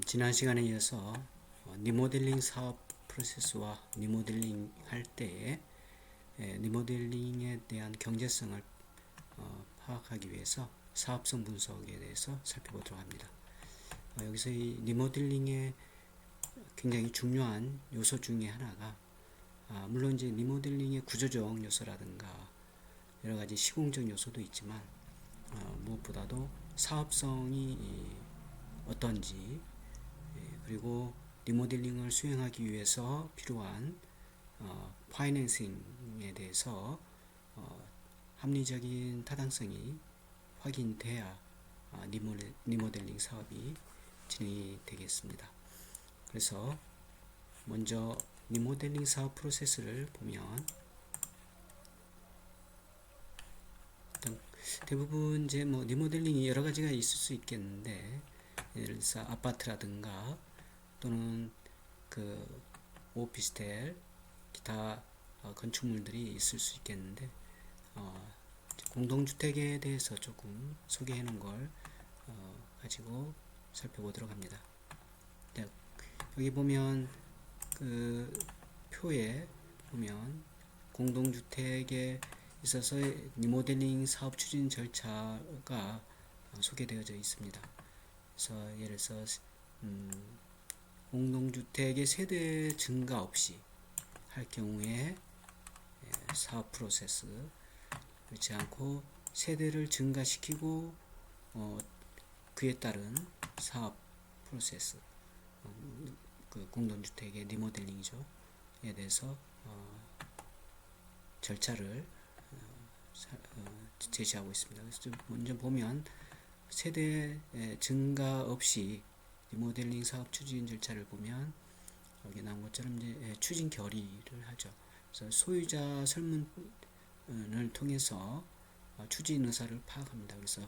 지난 시간에 이어서 리모델링 사업 프로세스와 리모델링 할 때에 리모델링에 대한 경제성을 파악하기 위해서 사업성 분석에 대해서 살펴보도록 합니다. 여기서 이 리모델링의 굉장히 중요한 요소 중에 하나가 물론 이제 리모델링의 구조적 요소라든가 여러 가지 시공적 요소도 있지만 무엇보다도 사업성이 어떤지 그리고 리모델링을 수행하기 위해서 필요한 파이낸싱에 대해서 합리적인 타당성이 확인돼야 리모델링 사업이 진행이 되겠습니다. 그래서 먼저 리모델링 사업 프로세스를 보면 대부분 이제 리모델링이 여러 가지가 있을 수 있겠는데 예를 들어서 아파트라든가 또는 그 오피스텔 기타 건축물들이 있을 수 있겠는데 공동주택에 대해서 조금 소개해 놓은 걸 가지고 살펴보도록 합니다. 여기 보면 그 표에 보면 공동주택에 있어서 리모델링 사업 추진 절차가 소개되어져 있습니다. 그래서 예를 들어서 공동주택의 세대 증가 없이 할 경우에 사업 프로세스, 그렇지 않고 세대를 증가시키고 그에 따른 사업 프로세스, 그 공동주택의 리모델링이죠. 에 대해서 절차를 제시하고 있습니다. 그래서 먼저 보면 세대 증가 없이 리모델링 사업 추진 절차를 보면 여기 나온 것처럼 이제 추진 결의를 하죠. 그래서 소유자 설문을 통해서 추진 의사를 파악합니다. 그래서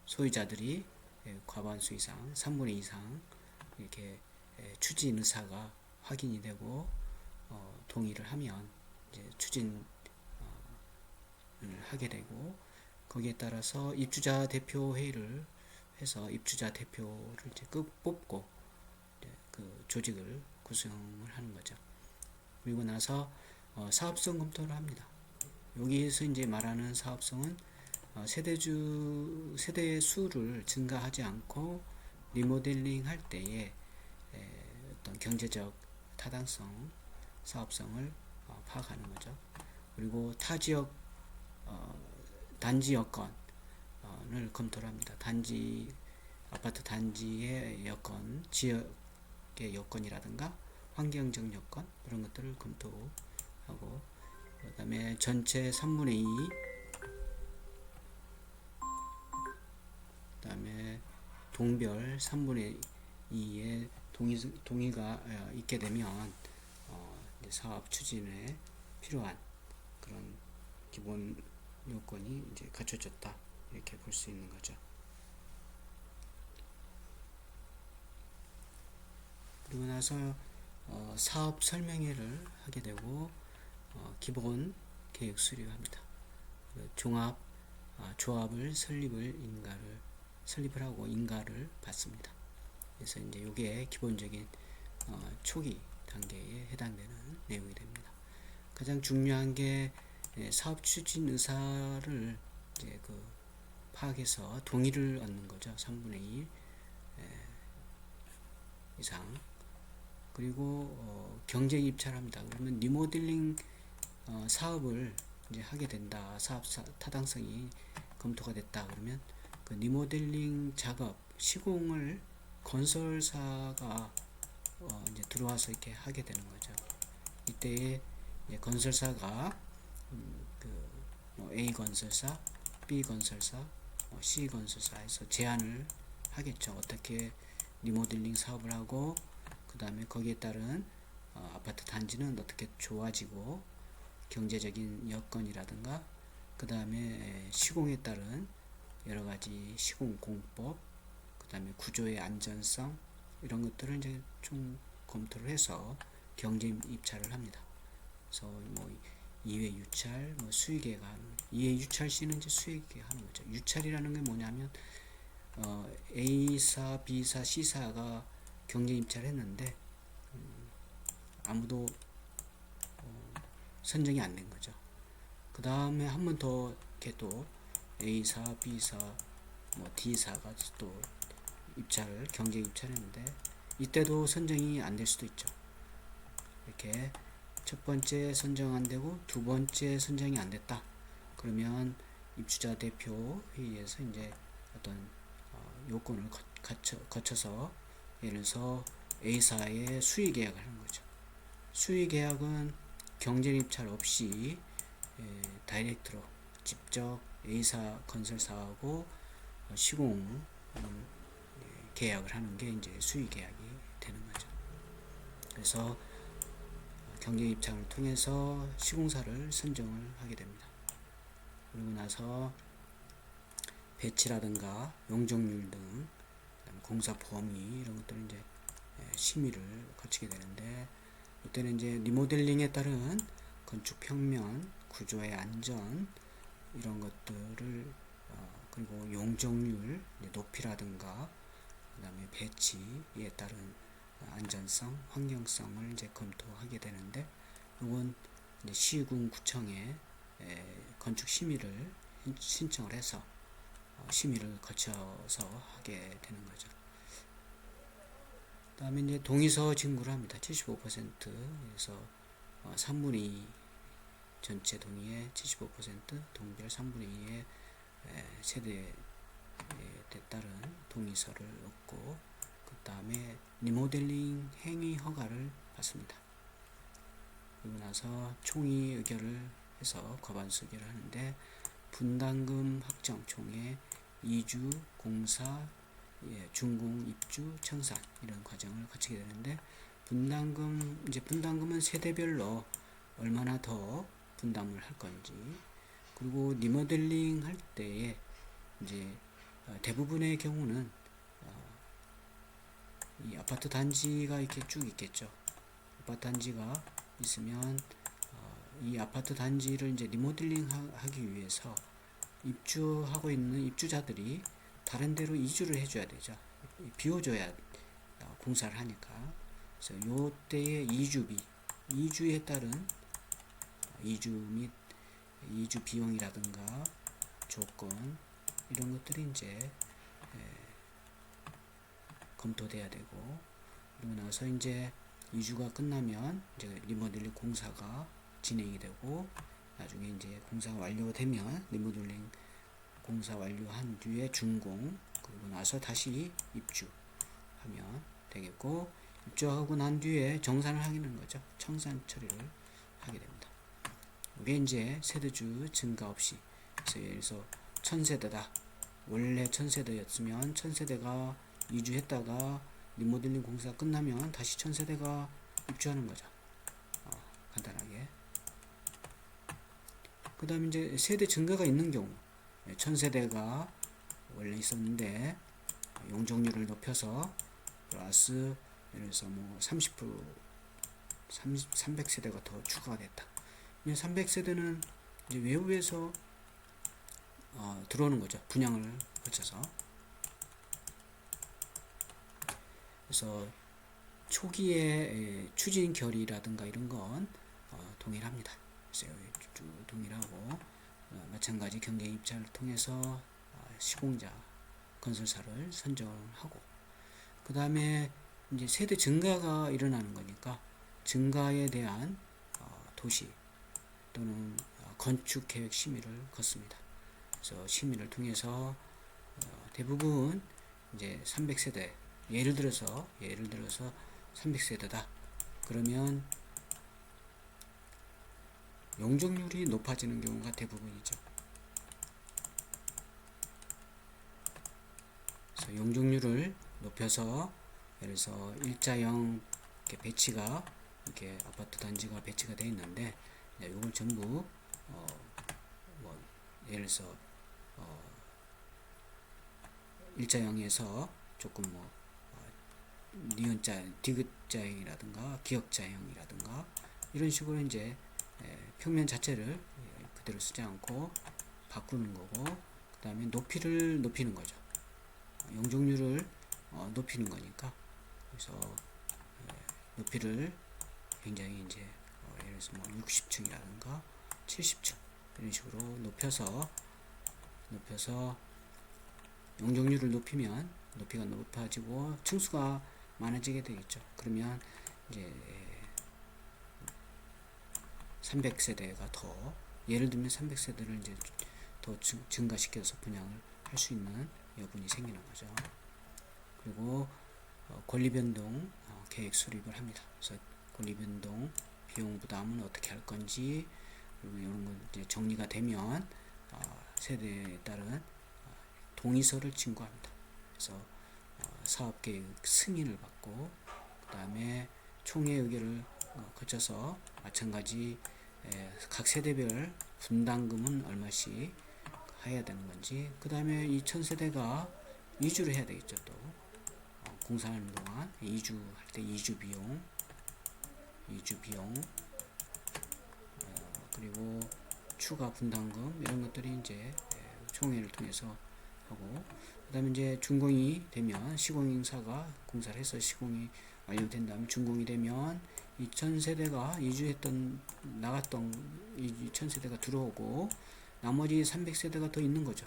소유자들이 과반수 이상, 3분의 2 이상 이렇게 추진 의사가 확인이 되고 동의를 하면 이제 추진을 하게 되고 거기에 따라서 입주자 대표 회의를 해서 입주자 대표를 이제 뽑고 이제 그 조직을 구성을 하는 거죠. 그리고 나서 사업성 검토를 합니다. 여기에서 이제 말하는 사업성은 세대의 수를 증가하지 않고 리모델링 할 때에 어떤 경제적 타당성, 사업성을 파악하는 거죠. 그리고 타 지역 단지 여건을 검토를 합니다. 아파트 단지의 여건, 지역의 여건이라든가 환경적 여건 이런 것들을 검토하고 그 다음에 전체 3분의 2 그 다음에 동별 3분의 2의 동의가 있게 되면 이제 사업 추진에 필요한 그런 기본 요건이 이제 갖춰졌다 이렇게 볼 수 있는 거죠. 그리고 나서 사업 설명회를 하게 되고 기본 계획 수립합니다. 조합을 설립을 하고 인가를 받습니다. 그래서 이제 이게 기본적인 초기 단계에 해당되는 내용이 됩니다. 가장 중요한 게 사업 추진 의사를 이제 파악해서 동의를 얻는 거죠. 3분의 2 이상. 그리고 경쟁 입찰합니다. 그러면 리모델링 사업을 이제 하게 된다. 사업 타당성이 검토가 됐다. 그러면 그 리모델링 작업 시공을 건설사가 이제 들어와서 이렇게 하게 되는 거죠. 이때에 건설사가 A 건설사, B 건설사, C 건설사에서 제안을 하겠죠. 어떻게 리모델링 사업을 하고 그 다음에 거기에 따른 아파트 단지는 어떻게 좋아지고 경제적인 여건이라든가 그 다음에 시공에 따른 여러 가지 시공 공법 그 다음에 구조의 안전성 이런 것들을 이제 총 검토를 해서 경쟁 입찰을 합니다. 그래서 이외 유찰, 수익에 가는 이외 유찰 시는 이제 수익에 하는 거죠. 유찰이라는 게 뭐냐면 A사, B사, C사가 경쟁 입찰을 했는데 아무도 선정이 안 된 거죠. 그 다음에 한 번 더 이렇게 또 A사, B사, 뭐 D사가 또 경쟁 입찰했는데 이때도 선정이 안 될 수도 있죠. 이렇게 첫 번째 선정 안 되고 두 번째 선정이 안 됐다. 그러면 입주자 대표 회의에서 이제 어떤 요건을 거쳐서 예를 들어서 A사의 수의 계약을 하는 거죠. 수의 계약은 경쟁 입찰 없이 다이렉트로 직접 A사 건설사하고 시공 계약을 하는 게 이제 수의 계약이 되는 거죠. 그래서 경쟁 입찰을 통해서 시공사를 선정을 하게 됩니다. 그리고 나서 배치라든가 용적률 등 공사 범위 이런 것들을 이제 심의를 거치게 되는데 이때는 이제 리모델링에 따른 건축 평면, 구조의 안전 이런 것들을 그리고 용적률, 높이라든가 그다음에 배치에 따른 안전성, 환경성을 이제 검토하게 되는데 이건 이제 시군구청에 건축 심의를 신청을 해서 심의를 거쳐서 하게 되는 거죠. 그 다음에 이제 동의서 진구를 합니다. 75%에서 3분의 2 전체 동의의 75% 동별 3분의 2의 세대에 따른 동의서를 얻고 그 다음에 리모델링 행위 허가를 받습니다. 그리고 나서 총의 의결을 해서 과반수 의결을 하는데 분담금 확정 총회 2주 공사 준공 입주 청산 이런 과정을 거치게 되는데 분담금은 세대별로 얼마나 더 분담을 할 건지 그리고 리모델링 할 때에 이제 대부분의 경우는 이 아파트 단지가 이렇게 쭉 있겠죠. 아파트 단지가 있으면 이 아파트 단지를 이제 리모델링 하기 위해서 입주하고 있는 입주자들이 다른 데로 이주를 해줘야 되죠. 비워줘야 공사를 하니까. 그래서 요 때의 이주비, 이주에 따른 이주 및 이주 비용이라든가 조건 이런 것들이 이제 검토돼야 되고 그리고 나서 이제 이주가 끝나면 이제 리모델링 공사가 진행이 되고 나중에 이제 공사가 완료되면 리모델링 공사 완료한 뒤에 준공 그리고 나서 다시 입주하면 되겠고 입주하고 난 뒤에 정산을 하는 거죠. 청산 처리를 하게 됩니다. 이게 이제 세대주 증가 없이 그래서 예를 들어서 1000세대다. 원래 1000세대였으면 1000세대가 이주했다가 리모델링 공사 끝나면 다시 1000세대가 입주하는 거죠. 간단하게. 그 다음에 이제 세대 증가가 있는 경우 1000세대가 원래 있었는데 용적률을 높여서 플러스 예를 들어서 뭐 30% 300세대가 더 추가가 됐다. 300세대는 이제 외부에서 들어오는 거죠. 분양을 거쳐서. 그래서 초기에 추진 결의라든가 이런 건 동일합니다. 그래서 동일하고 마찬가지 경쟁 입찰을 통해서 시공자 건설사를 선정하고 그 다음에 이제 세대 증가가 일어나는 거니까 증가에 대한 도시 또는 건축 계획 심의를 걷습니다. 그래서 심의를 통해서 대부분 이제 300세대 예를 들어서 300세대다. 그러면 용적률이 높아지는 경우가 대부분이죠. 그래서 용적률을 높여서 예를 들어서 일자형 이렇게 배치가 이렇게 아파트 단지가 배치가 되어 있는데 이걸 전부 뭐 예를 들어서 일자형에서 조금 뭐 니은자, 디귿자형이라든가 기역자형이라든가 이런 식으로 이제 평면 자체를 그대로 쓰지 않고 바꾸는 거고 그 다음에 높이를 높이는 거죠. 용적률을 높이는 거니까. 그래서 높이를 굉장히 이제 예를 들어서 뭐 60층이라든가 70층 이런 식으로 높여서 용적률을 높이면 높이가 높아지고 층수가 많아지게 되겠죠. 그러면 이제 300세대가 더, 예를 들면 300세대를 이제 더 증가시켜서 분양을 할 수 있는 여건이 생기는 거죠. 그리고 권리변동 계획 수립을 합니다. 그래서 권리변동 비용 부담은 어떻게 할 건지, 그리고 이런 건 이제 정리가 되면 세대에 따른 동의서를 신고합니다. 그래서 사업계획 승인을 받고, 그 다음에 총회 의결을 거쳐서 마찬가지 각 세대별 분담금은 얼마씩 해야 되는 건지, 그 다음에 이 1000세대가 이주를 해야 되겠죠. 또 공사하는 동안 이주할 때 이주 비용 그리고 추가 분담금 이런 것들이 이제 총회를 통해서 하고, 그 다음에 이제 준공이 되면 시공인사가 공사를 해서 시공이 완료된 다음에 준공이 되면 2000세대가 이주했던 나갔던 2000세대가 들어오고 나머지 300세대가 더 있는 거죠.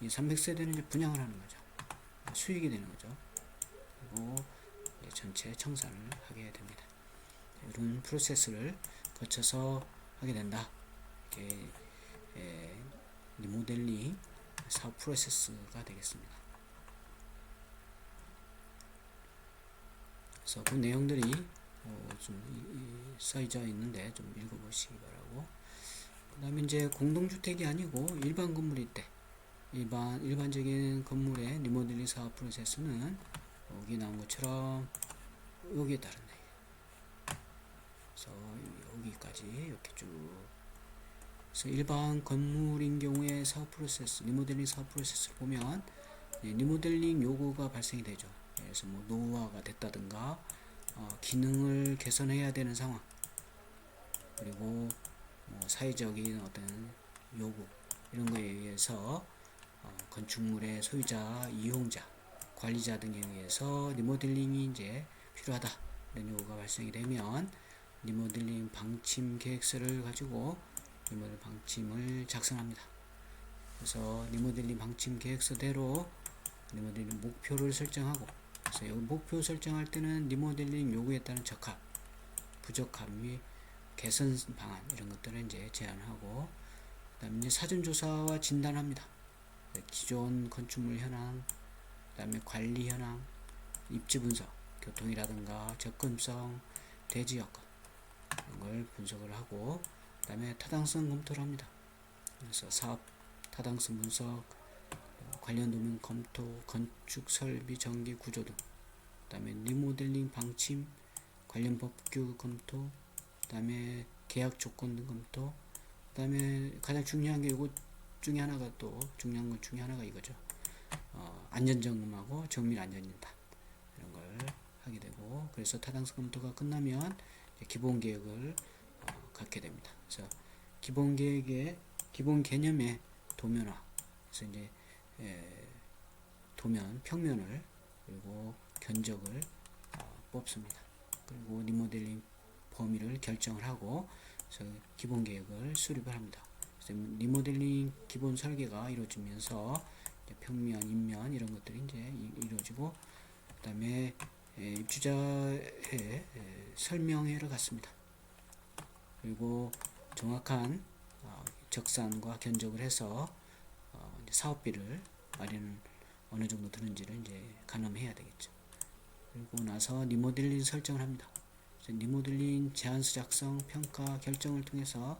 이 300세대는 이제 분양을 하는 거죠. 수익이 되는 거죠. 그리고 이제 전체 청산을 하게 됩니다. 이런 프로세스를 거쳐서 하게 된다. 이게 리모델링 사업 프로세스가 되겠습니다. 그래서 그 내용들이 좀 써져 있는데 좀 읽어보시기 바라고. 그 다음에 이제 공동주택이 아니고 일반 건물일 때, 일반적인 건물의 리모델링 사업 프로세스는 여기 나온 것처럼 여기에 따른다. 그래서 여기까지 이렇게 쭉. 그래서 일반 건물인 경우에 사업 프로세스, 리모델링 사업 프로세스를 보면 리모델링 요구가 발생이 되죠. 그래서 뭐 노후화가 됐다든가 기능을 개선해야 되는 상황, 그리고 뭐 사회적인 어떤 요구 이런 거에 의해서 건축물의 소유자, 이용자, 관리자 등에 의해서 리모델링이 이제 필요하다 이런 요구가 발생이 되면 리모델링 방침 계획서를 가지고 리모델링 방침을 작성합니다. 그래서 리모델링 방침 계획서대로 리모델링 목표를 설정하고, 그래서 여기 목표 설정할 때는 리모델링 요구에 따른 적합, 부적합 및 개선 방안 이런 것들을 이제 제안하고, 그다음에 이제 사전 조사와 진단합니다. 기존 건축물 현황, 그다음에 관리 현황, 입지 분석, 교통이라든가 접근성, 대지 여건 이런 걸 분석을 하고, 그다음에 타당성 검토를 합니다. 그래서 사업 타당성 분석, 관련 도면 검토, 건축 설비 전기 구조 등, 그다음에 리모델링 방침, 관련 법규 검토, 그다음에 계약 조건 등 검토, 그다음에 가장 중요한 게 이거 중에 하나가, 또 중요한 것 중에 하나가 이거죠. 안전점검하고 정밀 안전진단 이런 걸 하게 되고, 그래서 타당성 검토가 끝나면 기본 계획을 갖게 됩니다. 그래서 기본 계획의 기본 개념의 도면화, 그래서 이제 도면, 평면을 그리고 견적을 뽑습니다. 그리고 리모델링 범위를 결정을 하고, 그래서 기본 계획을 수립을 합니다. 그래서 리모델링 기본 설계가 이루어지면서 평면, 인면 이런 것들이 이제 이루어지고, 그 다음에 입주자의 설명회를 갖습니다. 그리고 정확한 적산과 견적을 해서 사업비를 마련 어느 정도 드는지를 이제 가늠해야 되겠죠. 그리고 나서 리모델링 설정을 합니다. 리모델링 제안서 작성, 평가, 결정을 통해서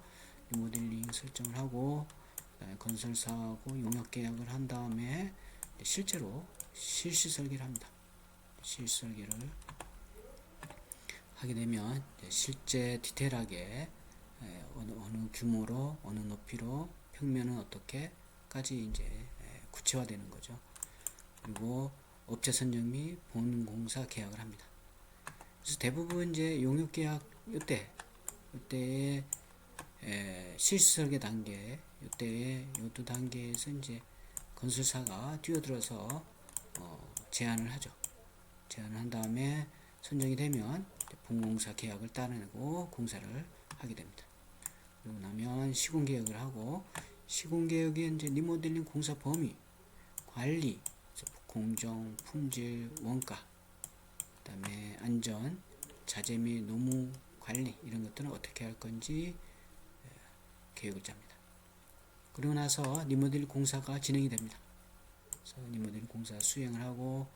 리모델링 설정을 하고, 건설사하고 용역 계약을 한 다음에 실제로 실시 설계를 합니다. 실시 설계를 하게 되면 실제 디테일하게 어느 규모로, 어느 높이로, 평면은 어떻게까지 이제 구체화되는 거죠. 그리고 업체 선정 및 본공사 계약을 합니다. 그래서 대부분 이제 용역 계약 이때에 실시 설계 단계, 이때의 요 두 단계에서 이제 건설사가 뛰어들어서 제안을 하죠. 제안을 한 다음에 선정이 되면 분공사 계약을 따내고 공사를 하게 됩니다. 그러고 나면 시공계획을 하고, 시공계획의 이제 리모델링 공사 범위, 관리, 공정, 품질, 원가, 그 다음에 안전, 자재 및 노무 관리, 이런 것들은 어떻게 할 건지 계획을 짭니다. 그러고 나서 리모델링 공사가 진행이 됩니다. 그래서 리모델링 공사 수행을 하고,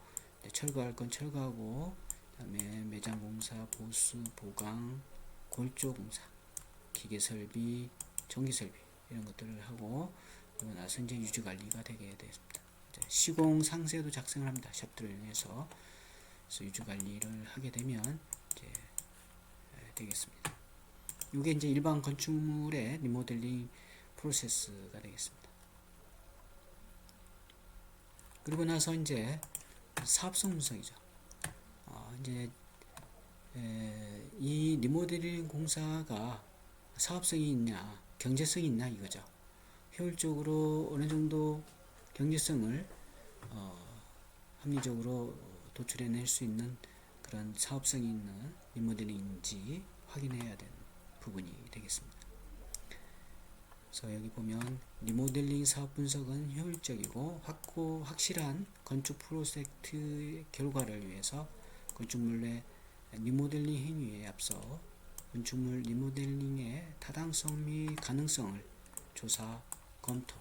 철거할 건 철거하고, 그 다음에 매장 공사, 보수, 보강, 골조 공사, 기계 설비, 전기 설비, 이런 것들을 하고, 그러고 나서 이제 유지 관리가 되게 되겠습니다. 시공 상세도 작성을 합니다. 샵들을 이용해서. 그래서 유지 관리를 하게 되면 이제 되겠습니다. 이게 이제 일반 건축물의 리모델링 프로세스가 되겠습니다. 그리고 나서 이제 사업성 분석이죠. 이제 이 리모델링 공사가 사업성이 있냐, 경제성이 있냐 이거죠. 효율적으로 어느 정도 경제성을 합리적으로 도출해낼 수 있는 그런 사업성이 있는 리모델링인지 확인해야 되는 부분이 되겠습니다. 그래서 여기 보면 리모델링 사업 분석은 효율적이고 확실한 건축 프로젝트의 결과를 위해서 건축물의 리모델링 행위에 앞서 건축물 리모델링의 타당성 및 가능성을 조사, 검토,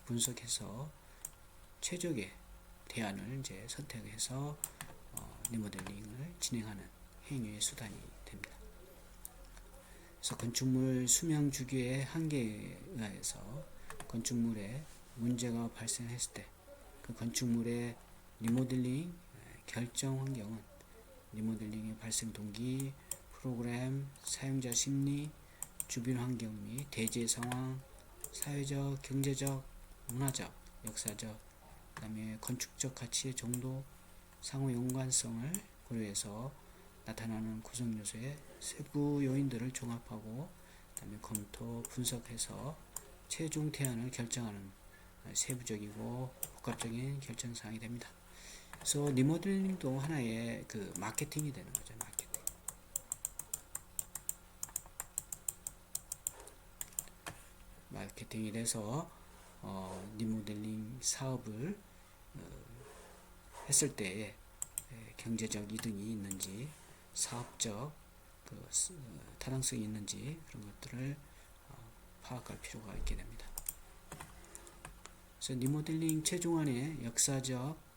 분석해서 최적의 대안을 이제 선택해서 리모델링을 진행하는 행위의 수단이 됩니다. 그래서 건축물 수명 주기의 한계에 의해서 건축물에 문제가 발생했을 때 그 건축물의 리모델링 결정 환경은 리모델링의 발생 동기, 프로그램, 사용자 심리, 주변 환경 및 대지 상황, 사회적, 경제적, 문화적, 역사적, 그 다음에 건축적 가치의 정도, 상호 연관성을 고려해서 나타나는 구성 요소의 세부 요인들을 종합하고 그 다음에 검토, 분석해서 최종 대안을 결정하는 세부적이고 복합적인 결정사항이 됩니다. 그래서 리모델링도 하나의 그 마케팅이 되는 거죠. 마케팅이 돼서 리모델링 사업을 했을 때 경제적 이득이 있는지, 사업적 타당성이 있는지 그런 것들을 파악할 필요가 있게 됩니다. 그래서 리모델링 최종안의 역사적,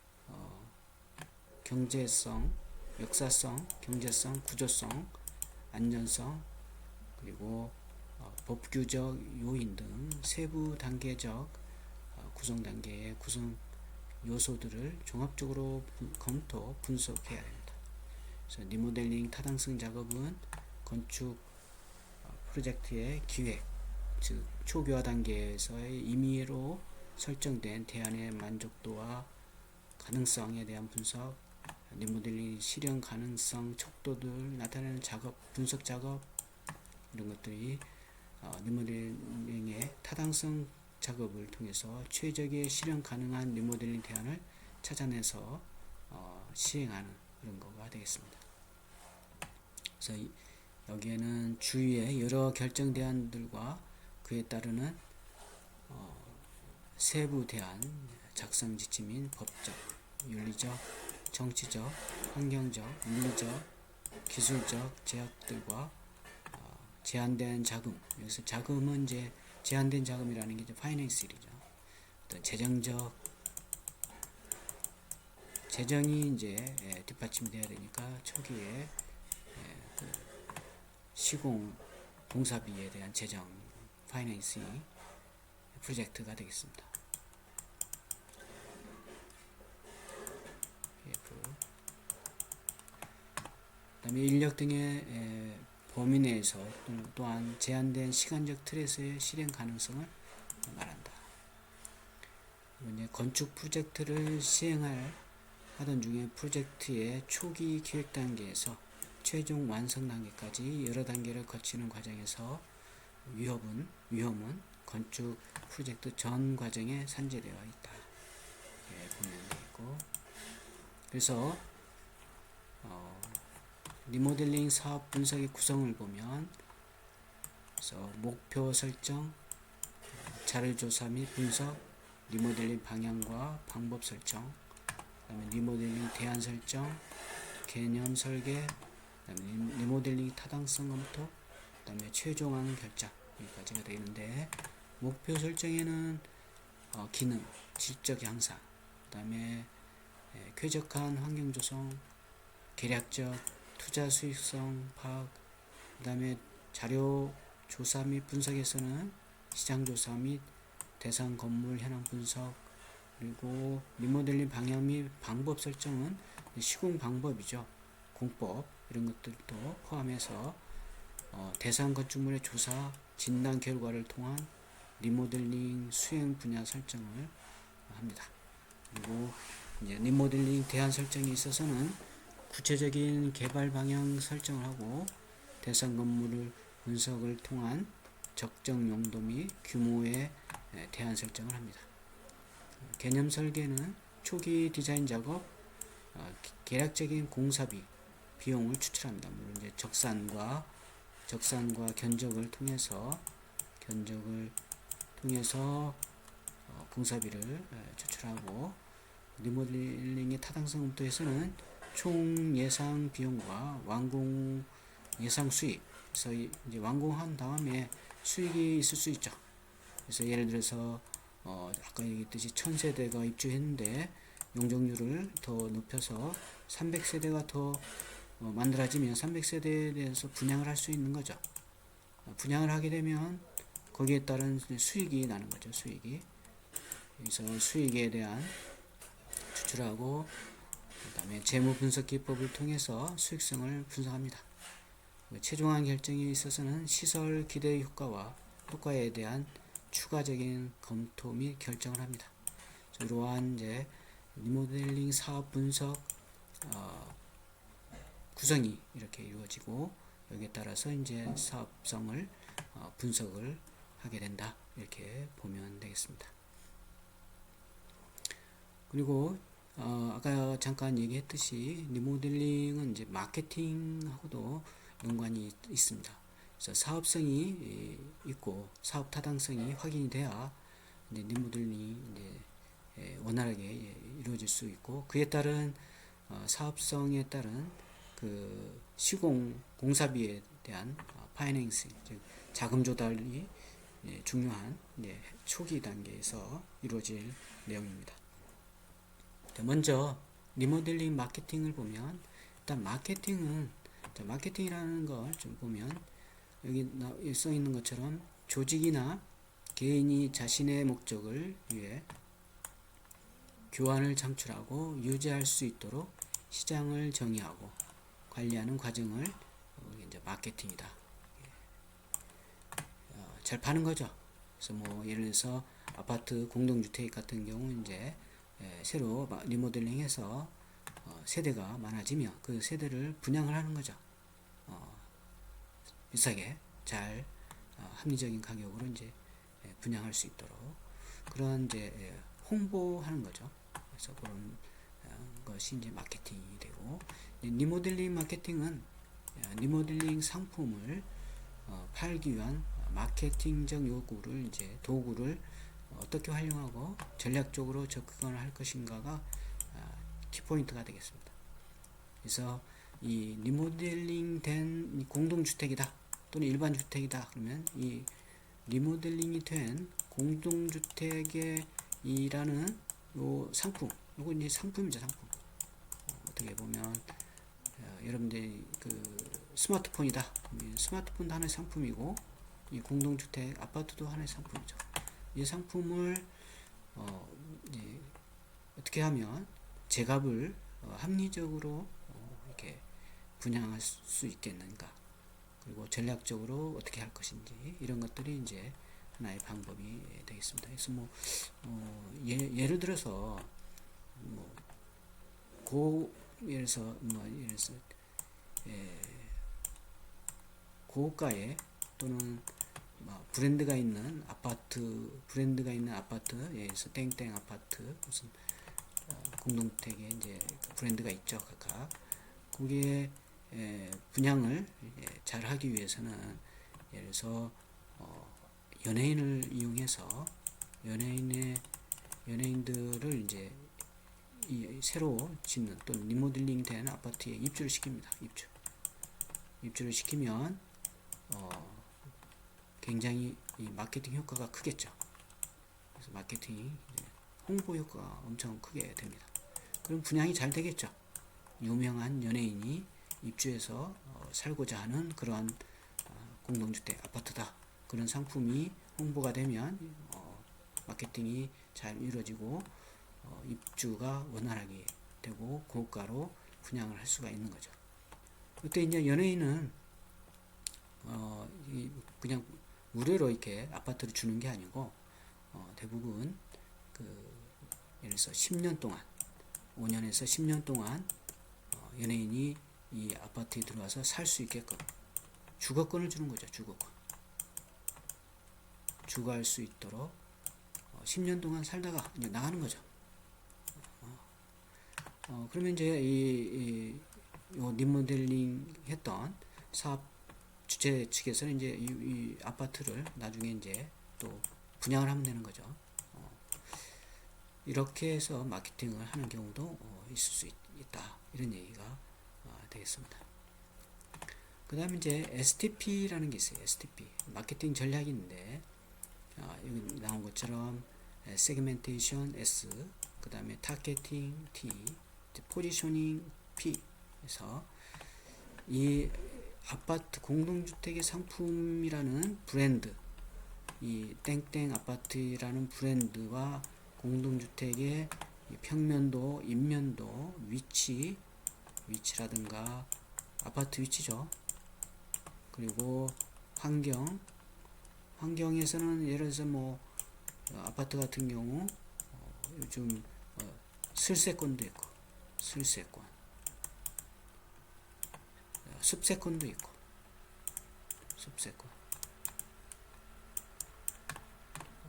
경제성, 역사성, 경제성, 구조성, 안전성, 그리고 법규적 요인 등 세부 단계적 구성 단계의 구성 요소들을 종합적으로 검토, 분석해야 됩니다. 그래서 리모델링 타당성 작업은 건축 프로젝트의 기획, 즉 초기화 단계에서의 임의로 설정된 대안의 만족도와 가능성에 대한 분석, 리모델링 실현 가능성 척도를 나타내는 작업, 분석 작업, 이런 것들이 리모델링의 타당성 작업을 통해서 최적의 실현 가능한 리모델링 대안을 찾아내서 시행하는 그런 거가 되겠습니다. 그래서 여기에는 주위의 여러 결정 대안들과 그에 따르는 세부 대안 작성 지침인 법적, 윤리적, 정치적, 환경적, 물리적, 기술적 제약들과 제한된 자금, 여기서 자금은 이제 제한된 자금이라는 게 이제 파이낸스이죠. 어떤 재정이 이제 뒷받침이 돼야 되니까 초기에 그 시공 공사비에 대한 재정, 파이낸싱 프로젝트가 되겠습니다. 그 다음에 인력 등의 범위 내에서 또한 제한된 시간적 틀에서의 실행 가능성을 말한다. 이제 건축 프로젝트를 하던 중에 프로젝트의 초기 기획 단계에서 최종 완성 단계까지 여러 단계를 거치는 과정에서 위험은 건축 프로젝트 전 과정에 산재되어 있다. 보면 되고, 그래서 리모델링 사업 분석의 구성을 보면, 그래서 목표 설정, 자료 조사 및 분석, 리모델링 방향과 방법 설정, 그다음에 리모델링 대안 설정, 개념 설계, 그다음에 리모델링 타당성 검토, 그다음에 최종안 결정, 여기까지가 되는데, 목표 설정에는 기능, 질적 향상, 그다음에 쾌적한 환경 조성, 계략적 투자 수익성 파악, 그다음에 자료 조사 및 분석에서는 시장 조사 및 대상 건물 현황 분석, 그리고 리모델링 방향 및 방법 설정은 시공 방법이죠. 공법 이런 것들도 포함해서 대상 건축물의 조사, 진단 결과를 통한 리모델링 수행 분야 설정을 합니다. 그리고 이제 리모델링 대안 설정에 있어서는 구체적인 개발 방향 설정을 하고 대상 건물을 분석을 통한 적정 용도 및 규모의 대안 설정을 합니다. 개념 설계는 초기 디자인 작업, 계략적인 공사비, 비용을 추출합니다. 물론 이제 적산과 견적을 통해서 공사비를 추출하고, 리모델링의 타당성 검토에서는 총 예상 비용과 완공 예상 수익, 그래서 이제 완공한 다음에 수익이 있을 수 있죠. 그래서 예를 들어서 아까 얘기했듯이 1000세대가 입주했는데 용적률을 더 높여서 300세대가 더 만들어지면 300세대에 대해서 분양을 할 수 있는 거죠. 분양을 하게 되면 거기에 따른 수익이 나는 거죠. 수익이. 그래서 수익에 대한 추출하고, 그 다음에 재무 분석 기법을 통해서 수익성을 분석합니다. 최종한 결정에 있어서는 시설 기대 효과에 대한 추가적인 검토 및 결정을 합니다. 이러한 이제 리모델링 사업 분석 구성이 이렇게 이루어지고, 여기에 따라서 이제 사업성을 분석을 하게 된다, 이렇게 보면 되겠습니다. 그리고 아까 잠깐 얘기했듯이 리모델링은 이제 마케팅하고도 연관이 있습니다. 그래서 사업성이 있고 사업 타당성이 확인이 돼야 이제 리모델링이 이제 원활하게 이루어질 수 있고, 그에 따른 사업성에 따른 그 시공 공사비에 대한 파이낸싱, 즉 자금 조달이 중요한 초기 단계에서 이루어질 내용입니다. 먼저 리모델링 마케팅을 보면, 일단 마케팅이라는 걸 좀 보면 여기 써 있는 것처럼 조직이나 개인이 자신의 목적을 위해 교환을 창출하고 유지할 수 있도록 시장을 정의하고 관리하는 과정을 이제 마케팅이다. 잘 파는 거죠. 그래서 뭐 예를 들어서 아파트 공동주택 같은 경우 이제 새로 리모델링해서 세대가 많아지면 그 세대를 분양을 하는 거죠. 비싸게 잘 합리적인 가격으로 이제 분양할 수 있도록 그런 이제 홍보하는 거죠. 그래서 그런 것이 이제 마케팅이 되고, 리모델링 마케팅은 리모델링 상품을 팔기 위한 마케팅적 도구를 어떻게 활용하고 전략적으로 접근을 할 것인가가 키포인트가 되겠습니다. 그래서 이 리모델링 된 공동주택이다 또는 일반 주택이다 그러면 이 리모델링이 된 공동주택에 일하는 요 상품, 요거 이제 상품이죠. 상품. 어떻게 보면 여러분들이 그 스마트폰이다, 스마트폰도 하나의 상품이고 이 공동주택 아파트도 하나의 상품이죠. 이 상품을 어떻게 하면 제값을 합리적으로 이렇게 분양할 수 있겠는가, 그리고 전략적으로 어떻게 할 것인지, 이런 것들이 이제 하나의 방법이 되겠습니다. 그래서 예를 들어서 예를 들어서 고가의 또는 브랜드가 있는 아파트에서 땡땡 아파트 무슨 공동주택에 이제 브랜드가 있죠. 각각 거기에 분양을 잘 하기 위해서는 예를 들어서 연예인을 이용해서 연예인들을 이제 이 새로 짓는 또는 리모델링 된 아파트에 입주를 시킵니다. 입주를 시키면 굉장히 이 마케팅 효과가 크겠죠. 그래서 마케팅 홍보 효과가 엄청 크게 됩니다. 그럼 분양이 잘 되겠죠. 유명한 연예인이 입주해서 살고자 하는 그러한 공동주택 아파트다. 그런 상품이 홍보가 되면 마케팅이 잘 이루어지고 입주가 원활하게 되고 고가로 분양을 할 수가 있는 거죠. 그때 이제 연예인은 그냥 무료로 이렇게 아파트를 주는 게 아니고 대부분 예를 들어서 10년 동안 5년에서 10년 동안 연예인이 이 아파트에 들어와서 살 수 있게끔 주거권을 주는 거죠. 주거할 수 있도록 10년 동안 살다가 이제 나가는 거죠. 그러면 이제 이 리모델링 했던 사업 주체 측에서는 이제 이 아파트를 나중에 이제 또 분양을 하면 되는 거죠. 이렇게 해서 마케팅을 하는 경우도 있을 수 있다. 이런 얘기가 되겠습니다. 그 다음에 이제 STP라는 게 있어요. STP. 마케팅 전략인데, 여기 나온 것처럼 세그멘테이션 S, 그 다음에 타겟팅 T, 포지셔닝 P. 그래서 이 아파트 공동주택의 상품이라는 브랜드, 이 땡땡 아파트라는 브랜드와 공동주택의 평면도, 인면도, 위치라든가 아파트 위치죠. 그리고 환경에서는 예를 들어서 뭐 아파트 같은 경우 요즘 슬세권도 있고 습세권도 있고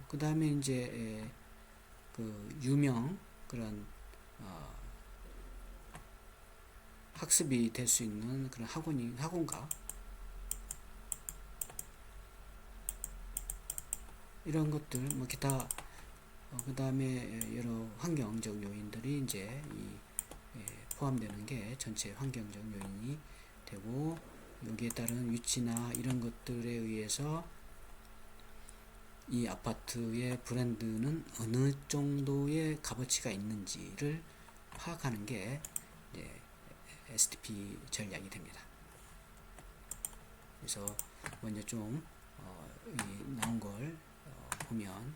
그 다음에 이제 그 유명 그런 학습이 될 수 있는 그런 학원가 이런 것들 뭐 기타 그 다음에 여러 환경적 요인들이 이제 포함되는 게 전체 환경적 요인이 되고 여기에 따른 위치나 이런 것들에 의해서 이 아파트의 브랜드는 어느 정도의 값어치가 있는지를 파악하는 게 이제 STP 전략이 됩니다. 그래서 먼저 좀 나온 걸 보면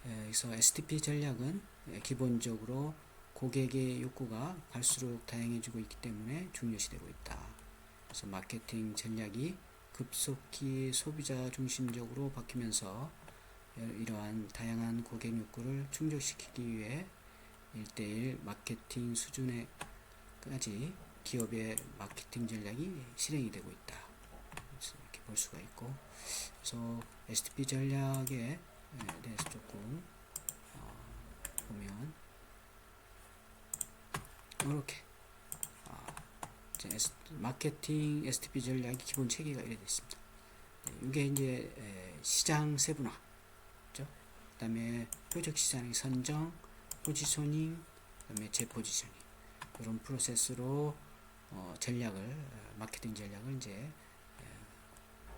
그래서 STP 전략은 기본적으로 고객의 욕구가 갈수록 다양해지고 있기 때문에 중요시되고 있다. 그래서 마케팅 전략이 급속히 소비자 중심적으로 바뀌면서 이러한 다양한 고객 욕구를 충족시키기 위해 1:1 마케팅 수준에까지 기업의 마케팅 전략이 실행이 되고 있다. 이렇게 볼 수가 있고, 그래서 STP 전략에 대해서 조금 보면 이렇게 마케팅 STP 전략의 기본 체계가 이렇게 되어 있습니다. 이게 이제 시장 세분화, 그 다음에 표적 시장의 선정, 포지셔닝, 그 다음에 재포지셔닝 이런 프로세스로 마케팅 전략을 이제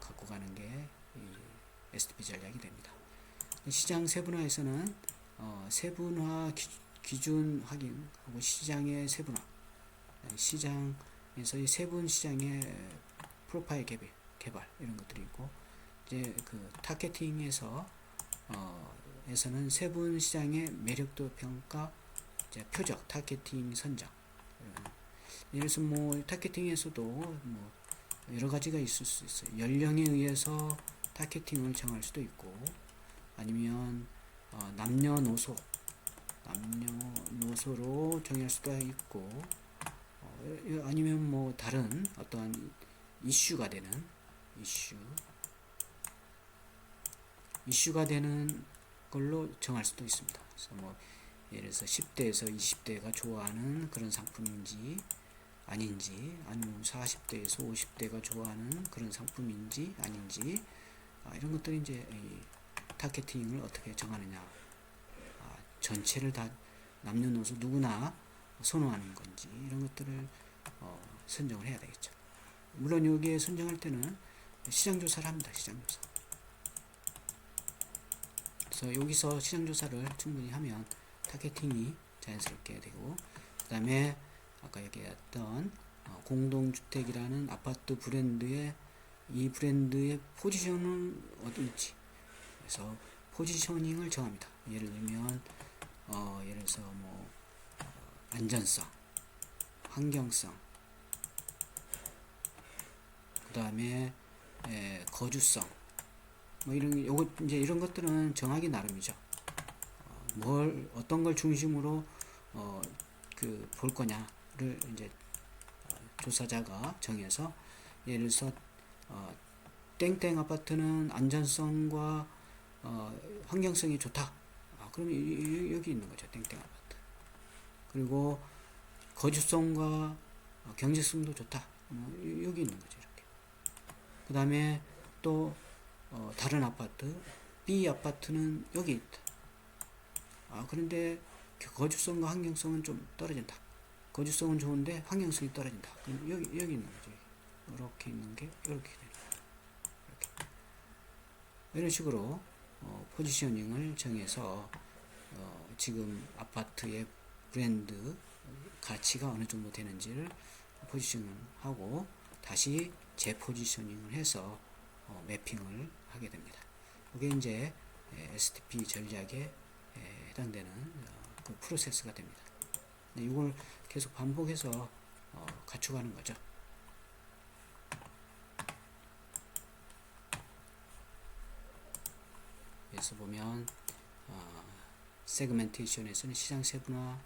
갖고 가는 게 이 STP 전략이 됩니다. 시장 세분화에서는 세분화 기준 확인하고 시장의 세분화, 시장에서 이 세분 시장의 프로파일 개발 이런 것들이 있고, 이제 그 타겟팅에서 에서는 세분 시장의 매력도 평가, 이제 표적 타겟팅 선정. 예를 들어서 뭐 타겟팅에서도 뭐 여러 가지가 있을 수 있어요. 연령에 의해서 타겟팅을 정할 수도 있고, 아니면 남녀노소로 정할 수도 있고, 아니면 뭐 다른 어떠한 이슈가 되는 걸로 정할 수도 있습니다. 그래서 뭐 예를 들어서 10대에서 20대가 좋아하는 그런 상품인지, 아닌지, 아니면 40대에서 50대가 좋아하는 그런 상품인지 아닌지, 이런 것들이 이제 이 타겟팅을 어떻게 정하느냐, 전체를 다 남녀노소 누구나 선호하는 건지 이런 것들을 선정을 해야 되겠죠. 물론 여기에 선정할 때는 시장조사를 합니다. 시장조사. 그래서 여기서 시장조사를 충분히 하면 타겟팅이 자연스럽게 되고, 그 다음에 아까 얘기했던 공동주택이라는 아파트 브랜드의 이 브랜드의 포지션은 어디인지, 그래서 포지셔닝을 정합니다. 예를 들면 예를 들어서 뭐 안전성, 환경성, 그 다음에 거주성, 뭐 요거 이제 이런 것들은 정하기 나름이죠. 어떤 걸 중심으로 볼 거냐를 이제 조사자가 정해서, 예를 들어서 땡땡 아파트는 안전성과 환경성이 좋다. 그러면 여기 있는 거죠. 땡땡 아파트. 그리고 거주성과 경제성도 좋다. 여기 있는 거죠. 이렇게. 그 다음에 또 다른 아파트, B 아파트는 여기 있다. 그런데 거주성과 환경성은 좀 떨어진다. 거주성은 좋은데 환경성이 떨어진다. 그럼 여기 있는 거죠. 이렇게 있는 게 이렇게 되는 거예요. 이렇게. 이런 식으로 포지셔닝을 정해서 지금 아파트의 브랜드 가치가 어느 정도 되는지를 포지셔닝 하고 다시 재포지셔닝을 해서 매핑을 하게 됩니다. 이게 이제 STP 전략에 해당되는 그 프로세스가 됩니다. 이걸 계속 반복해서 갖춰가는 거죠. 그래서 보면 세그멘테이션에서는 시장 세분화,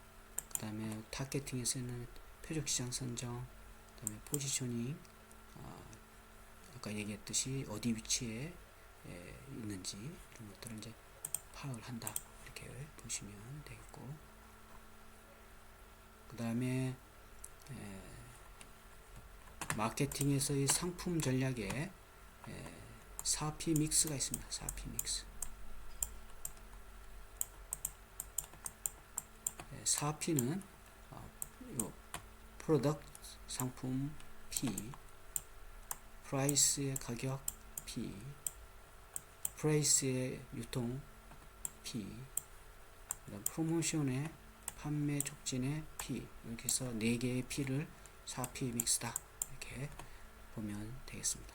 그 다음에 타겟팅에서는 표적 시장 선정, 그 다음에 포지셔닝, 아까 얘기했듯이 어디 위치에 있는지 이런 것들을 이제 파악을 한다, 이렇게 보시면 되겠고, 그 다음에 마케팅에서의 상품 전략에 4P 믹스가 있습니다. 4P 믹스. 4P는 프로덕트 상품 P, 프라이스의 가격 P, 프레이스의 유통 P, 프로모션의 판매 촉진의 P, 이렇게 해서 4개의 P를 4P 믹스다, 이렇게 보면 되겠습니다.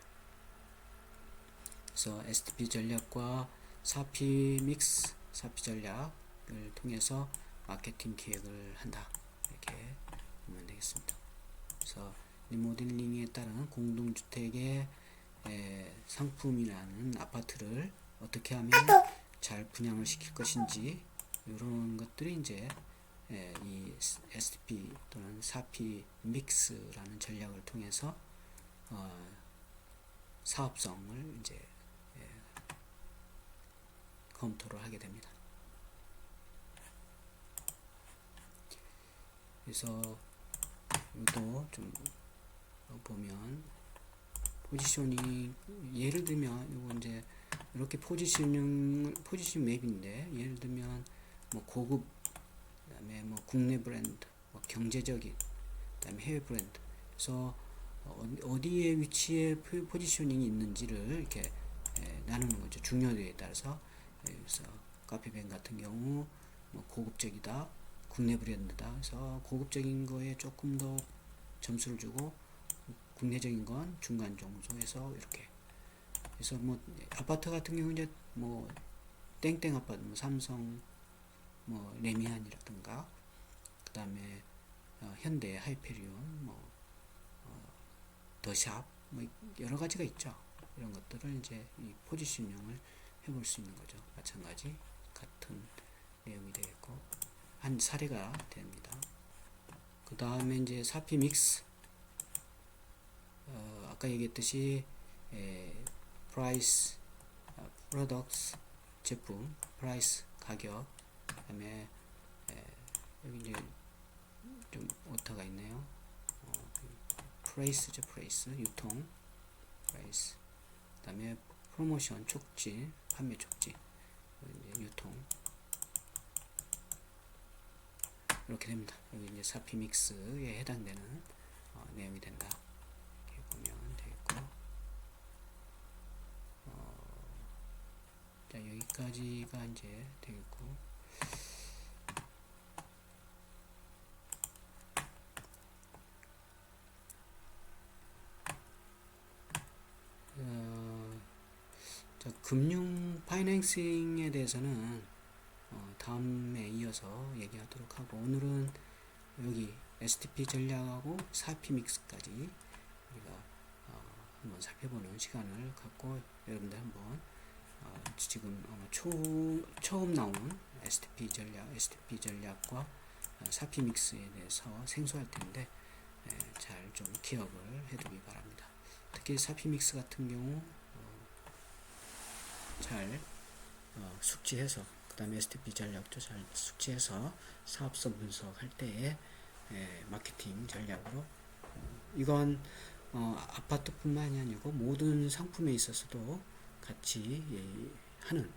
그래서 STP 전략과 4P 믹스, 4P 전략을 통해서 마케팅 기획을 한다, 이렇게 보면 되겠습니다. 그래서 리모델링에 따른 공동주택의 상품이라는 아파트를 어떻게 하면 잘 분양을 시킬 것인지, 이런 것들이 이제 이 STP 또는 4P 믹스라는 전략을 통해서 사업성을 이제 검토를 하게 됩니다. 그래서 이것도 좀 보면 포지셔닝, 예를 들면 이거 이제 이렇게 포지션 맵인데, 예를 들면 뭐 고급, 그다음에 뭐 국내 브랜드, 뭐 경제적인, 그다음에 해외 브랜드. 그래서 어디에 위치에 포지셔닝이 있는지를 이렇게 나누는 거죠. 중요도에 따라서. 그래서 카페뱅 같은 경우 뭐 고급적이다, 국내 브랜드다. 그래서 고급적인 거에 조금 더 점수를 주고, 국내적인 건 중간 정도에서 이렇게. 그래서 뭐 아파트 같은 경우 이제 뭐 땡땡 아파트, 뭐 삼성, 뭐 레미안이라든가, 그 다음에 현대, 하이페리온, 뭐 더샵, 뭐 여러 가지가 있죠. 이런 것들을 이제 이 포지션형을 해볼 수 있는 거죠. 마찬가지 같은 내용이 되겠고, 한 사례가 됩니다. 그 다음에 이제 4P 믹스, 아까 얘기했듯이 프라이스, 프로덕트, 제품, 프라이스, 가격, 그 다음에 여기 이제 좀 오타가 있네요. 프레이스죠. 프레이스 유통 프레이스. 그다음에 프로모션 촉진 판매 촉진 이제 유통 이렇게 됩니다. 여기 이제 사피믹스에 해당되는 내용이 된다. 이렇게 보면 되겠고, 자 여기까지가 이제 되겠고, 자 금융 파이낸싱에 대해서는 다음에 이어서 얘기하도록 하고, 오늘은 여기 STP 전략하고 사피 믹스까지 우리가 한번 살펴보는 시간을 갖고, 여러분들 한번 지금 아마 처음 나온 STP 전략과 사피 믹스에 대해서 생소할 텐데 잘 좀 기억을 해두기 바랍니다. 특히 사피 믹스 같은 경우 잘 숙지해서, 그 다음에 STP 전략도 잘 숙지해서 사업성 분석할 때에 마케팅 전략으로 이건 아파트뿐만이 아니고 모든 상품에 있어서도 같이 하는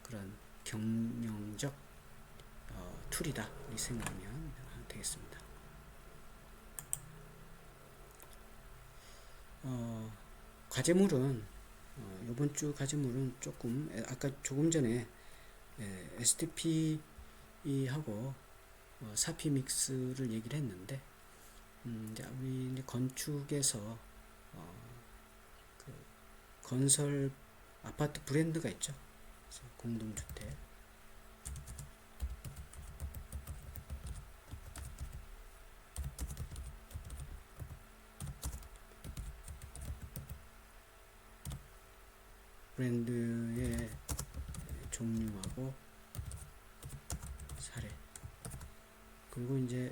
그런 경영적 툴이다 이 생각하면 되겠습니다. 과제물은 이번 주 과제물은 조금 아까 조금 전에 STP하고 사피 믹스를 얘기를 했는데, 이제 우리 이제 건축에서 그 건설 아파트 브랜드가 있죠. 그래서 공동주택, 브랜드의 종류하고 사례, 그리고 이제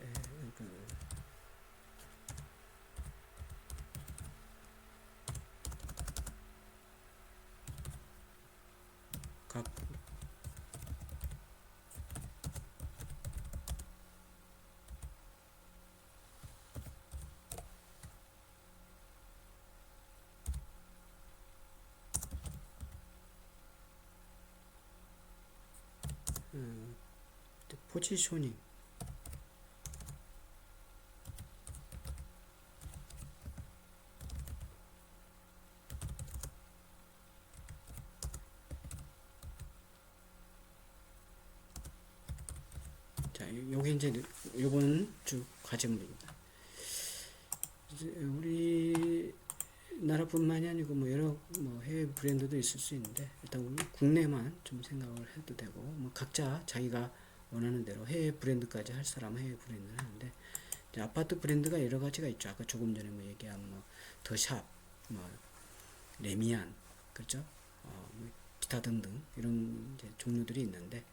각 포지셔닝, 자 요게 이제 요번 주 과제물입니다. 우리나라뿐만이 아니고 뭐 여러 해외 브랜드도 있을 수 있는데, 일단 우리 국내만 좀 생각을 해도 되고, 뭐 각자 자기가 원하는 대로 해외 브랜드까지 할 사람은 해외 브랜드를 하는데, 이제 아파트 브랜드가 여러 가지가 있죠. 아까 조금 전에 뭐 얘기한 더샵, 레미안, 그렇죠? 뭐 기타 등등 이런 이제 종류들이 있는데,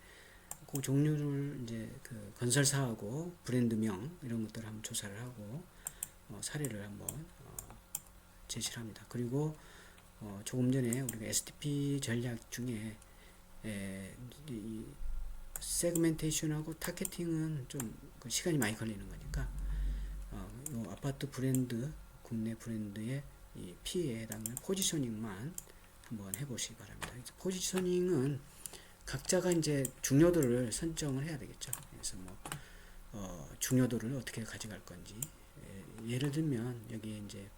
그 종류를 이제 그 건설사하고 브랜드명 이런 것들을 한번 조사를 하고 사례를 한번 제시를 합니다. 그리고 조금 전에 우리가 STP 전략 중에 이 세그멘테이션하고 타겟팅은 좀 그 시간이 많이 걸리는 거니까 요 아파트 브랜드, 국내 브랜드의 이 P에 해당하는 포지셔닝만 한번 해보시기 바랍니다. 포지셔닝은 각자가 이제 중요도를 선정을 해야 되겠죠. 그래서 중요도를 어떻게 가져갈 건지, 예를 들면 여기에 이제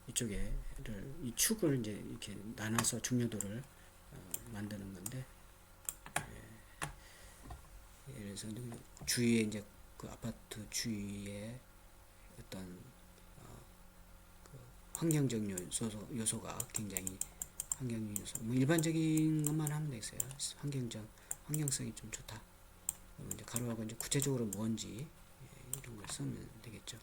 이쪽에를 이 축을 이제 이렇게 나눠서 중요도를 만드는 건데, 예를 들어서 주위에 이제 그 아파트 주위에 어떤 환경적 요소가 굉장히 환경 요소, 일반적인 것만 하면 되겠어요. 환경성이 좀 좋다. 이제 가로하고 이제 구체적으로 뭔지 이런 걸 쓰면 되겠죠.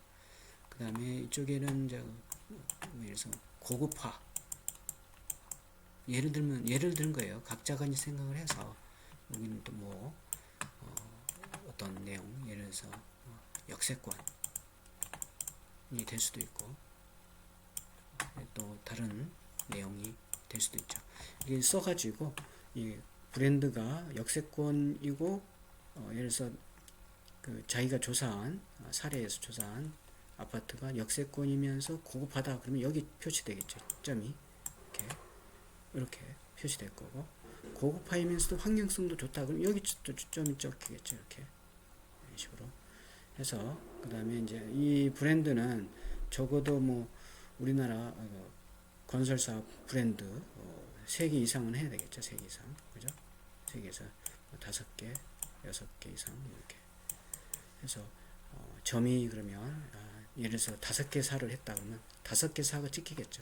그 다음에 이쪽에는 이제 예를 들어서 고급화, 예를 든 거예요. 각자가 이제 생각을 해서 여기는 또 어떤 내용, 예를 들어서 역세권이 될 수도 있고 또 다른 내용이 될 수도 있죠. 이게 써가지고 이 브랜드가 역세권이고 예를 들어서 그 자기가 조사한 사례에서 조사한 아파트가 역세권이면서 고급하다 그러면 여기 표시되겠죠. 점이 이렇게 표시될 거고, 고급화이면서도 환경성도 좋다 그러면 여기 점이 적히겠죠. 이렇게 이런 식으로 해서, 그 다음에 이제 이 브랜드는 적어도 뭐 우리나라 건설사 브랜드 3개 이상은 해야 되겠죠. 3개 이상, 그죠? 3개에서 5개, 6개 이상 이렇게 해서 점이 그러면 예를 들어서 5개 사를 했다 그러면 5개 사가 찍히겠죠.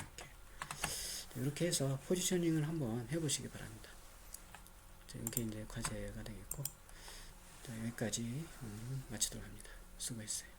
이렇게 해서 포지셔닝을 한번 해보시기 바랍니다. 이게 이제 과제가 되겠고, 여기까지 마치도록 합니다. 수고했어요.